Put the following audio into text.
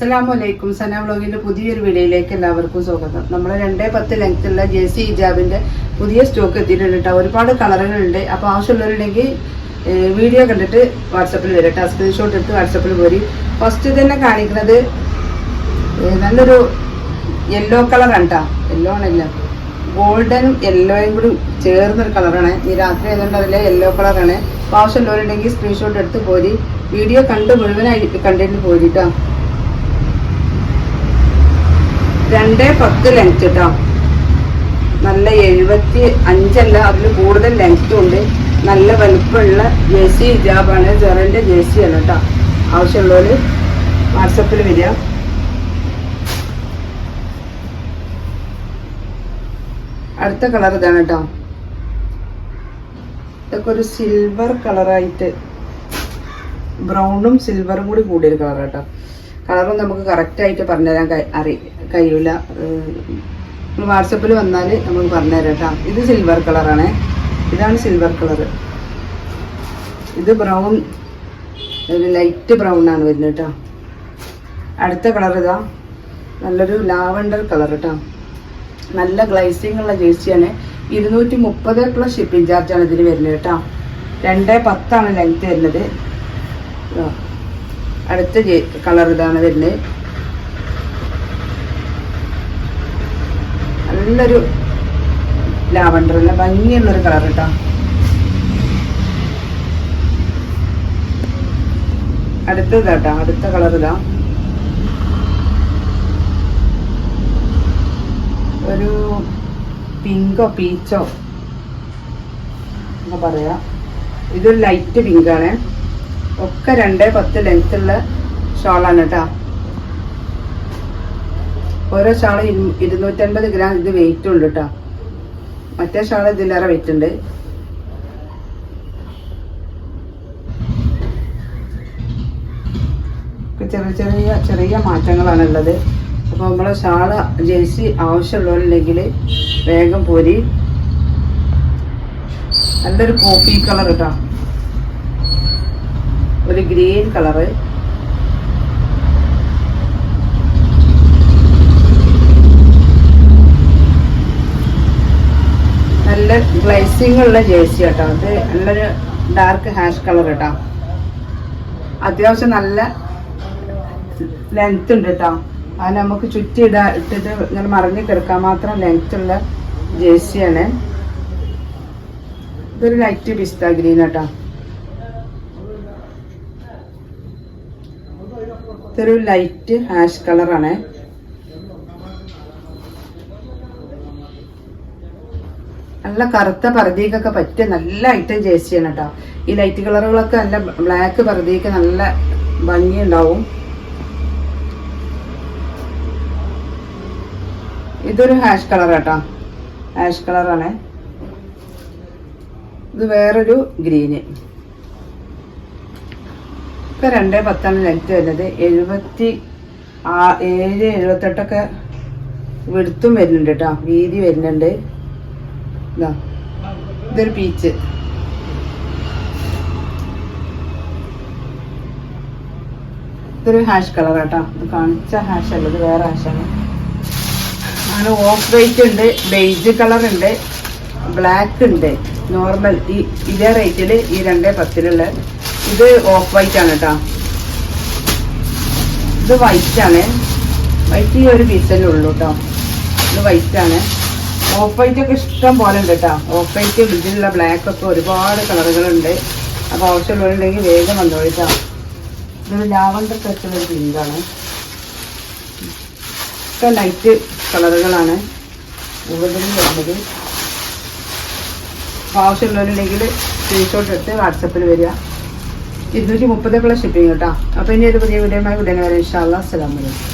അസ്സലാമലൈക്കും. സന വ്ലോഗിന്റെ പുതിയൊരു വീഡിയോയിലേക്ക് എല്ലാവർക്കും സ്വാഗതം. നമ്മൾ 210 ലെങ്ത്തുള്ള ജേഴ്സി ഹിജാബിന്റെ പുതിയ സ്റ്റോക്ക് എത്തിയിട്ടുണ്ട് കേട്ടോ. ഒരുപാട് കളറുകളുണ്ട്. അപ്പോൾ ആവശ്യമുള്ളവരുണ്ടെങ്കിൽ വീഡിയോ കണ്ടിട്ട് വാട്സപ്പിൽ വരും കേട്ടോ. സ്ക്രീൻഷോട്ട് എടുത്ത് വാട്സപ്പിൽ പോരി. ഫസ്റ്റ് തന്നെ കാണിക്കുന്നത് നല്ലൊരു യെല്ലോ കളറാണ് കേട്ടോ. യെല്ലോ ആണല്ല, ഗോൾഡനും യെല്ലോയും കൂടി ചേർന്നൊരു കളറാണ്. ഈ രാത്രി ആയതുകൊണ്ട് അതിലെ യെല്ലോ കളറാണ്. അപ്പോൾ ആവശ്യമുള്ളവരുണ്ടെങ്കിൽ സ്ക്രീൻഷോട്ട് എടുത്ത് പോരി. വീഡിയോ കണ്ട് മുഴുവനായിട്ട് കണ്ടിട്ട് പോരി കേട്ടോ. 210 ലെങ്ത് കേട്ടോ. നല്ല 75 അതിൽ കൂടുതൽ ലെങ്ത്തും ഉണ്ട്. നല്ല വലുപ്പമുള്ള ജേഴ്സി ഹിജാബാണ്. ജെറിന്റെ ജേഴ്സിയാണ് കേട്ടോ. ആവശ്യമുള്ളവർ വാട്സപ്പിൽ വരിക. അടുത്ത കളർ ഇതാണ് കേട്ടോ. ഇതൊക്കെ ഒരു സിൽവർ കളറായിട്ട് ബ്രൗണും സിൽവറും കൂടി കൂടിയൊരു കളർ കേട്ടോ. കളറും നമുക്ക് കറക്റ്റായിട്ട് പറഞ്ഞുതരാൻ കഴിയില്ല. നമ്മൾ വാട്സപ്പിൽ വന്നാൽ നമുക്ക് പറഞ്ഞുതരാം കേട്ടോ. ഇത് സിൽവർ കളറാണ്. ഇതാണ് സിൽവർ കളർ. ഇത് ബ്രൗൺ, ഒരു ലൈറ്റ് ബ്രൗൺ ആണ് വരുന്നത് കേട്ടോ. അടുത്ത കളർ ഇതാ, നല്ലൊരു ലാവണ്ടർ കളർ കേട്ടോ. നല്ല ഗ്ലൈസിങ് ഉള്ള ജേഴ്സിയാണ്. 230 പ്ലസ് ഷിപ്പിംഗ് ചാർജാണ് ഇതിന് വരുന്നത് കേട്ടോ. 210 ലെങ്ത് വരുന്നത്. അടുത്ത കളർ ഇതാണ് വരുന്നത്. നല്ലൊരു ലാവണ്ടർ, നല്ല ഭംഗിയുള്ളൊരു കളർ കേട്ടോ. അടുത്തത് കേട്ടോ. അടുത്ത കളർ ഇതാ, ഒരു പിങ്കോ പീച്ചോ എന്താ പറയാ. ഇതൊരു ലൈറ്റ് പിങ്കാണ്. ഒക്കെ 210 ലെങ്ത്തുള്ള ഷോളാണ് കേട്ടോ. ഓരോ ഷാള് 250 ഗ്രാം ഇത് വെയിറ്റ് ഉണ്ട് കേട്ടോ. മറ്റേ ഷാള് ഇതിലേറെ വെയിറ്റ് ഉണ്ട്. ചെറിയ മാറ്റങ്ങളാണ് ഉള്ളത്. അപ്പോൾ നമ്മളെ ഷാള് ജേഴ്സി ആവശ്യമുള്ളവരുണ്ടെങ്കിൽ വേഗം പോരി. നല്ലൊരു കോഫി കളർ കേട്ടോ. ഒരു ഗ്രീൻ കളറ്, നല്ല ഗ്ലൈസിങ് ഉള്ള ജേഴ്സി കേട്ടോ. അത് നല്ലൊരു ഡാർക്ക് ഹാഷ് കളർ കേട്ടോ. അത്യാവശ്യം നല്ല ലെങ്ത് ഉണ്ട് കേട്ടോ. അത് നമുക്ക് ചുറ്റി ഇട്ടിട്ട് ഇങ്ങനെ മറിഞ്ഞ് കിടക്കാൻ മാത്രം ലെങ്ത് ഉള്ള ജേഴ്സിയാണ്. ഇതൊരു ലൈറ്റ് പിസ്ത ഗ്രീൻ കേട്ടോ. ഇതൊരു ലൈറ്റ് ഹാഷ് കളറാണ്. നല്ല കറുത്ത പർദ്ദയ്ക്കൊക്കെ പറ്റിയ നല്ല ഐറ്റം ജേഴ്സിയാണ് കേട്ടോ. ഈ ലൈറ്റ് കളറുകളൊക്കെ നല്ല ബ്ലാക്ക് പർദ്ദയ്ക്ക് നല്ല ഭംഗിയുണ്ടാവും. ഇതൊരു ഹാഷ് കളർ കേട്ടോ. ഹാഷ് കളറാണ്. ഇത് വേറൊരു ഗ്രീന്. ഒക്കെ 210 ലെങ്ത് വരുന്നത്. 77-78 വെടുത്തും വരുന്നുണ്ട് കേട്ടോ. വീതി വരുന്നുണ്ട്. ഇതൊരു പീച്ച്. ഇതൊരു ഹാഷ് കളർ കേട്ടോ. കാണിച്ച ഹാഷ് അല്ല, ഇത് വേറെ ഹാഷാണ്. അങ്ങനെ ഓഫ് വൈറ്റ് ഉണ്ട്, ബേജ് കളർ ഉണ്ട്, ബ്ലാക്ക് ഉണ്ട്. നോർമൽ ഇതേ റേറ്റിൽ ഈ 210 ഇത് ഓഫ് വൈറ്റ് ആണ് കേട്ടോ. ഇത് വൈറ്റ് ആണ്. വൈറ്റ് ഈ ഒരു പീസല്ലേ ഉള്ളൂ കേട്ടോ. ഇത് വൈറ്റ് ആണ്. ഓഫ് വൈറ്റ് ഒക്കെ ഇഷ്ടം പോലെ ഉണ്ട് കേട്ടോ. ഓഫ് വൈറ്റ്, ഇതിലുള്ള ബ്ലാക്ക് ഒക്കെ ഒരുപാട് കളറുകളുണ്ട്. അപ്പോൾ ആവശ്യമുള്ളവരുണ്ടെങ്കിൽ വേഗം വന്നോളിട്ടോ. ഇതൊരു ലാവണ്ടർ ടച്ചുള്ള പിങ്കാണ്. ഒക്കെ ലൈറ്റ് കളറുകളാണ് കൂടുതലും വരുന്നത്. അപ്പോൾ ആവശ്യമുള്ളവരുണ്ടെങ്കിൽ സ്ക്രീൻഷോട്ട് എടുത്ത് വാട്സപ്പിൽ വരിക. 230 പ്ലസ് ഷിപ്പിംഗ് കേട്ടോ. അപ്പോൾ ഇനി ഒരു പുതിയ വീഡിയോയുമായി ഉടനെ വരെ ഇൻഷാ അല്ലാഹ്. അസ്സലാമു അലൈക്കും.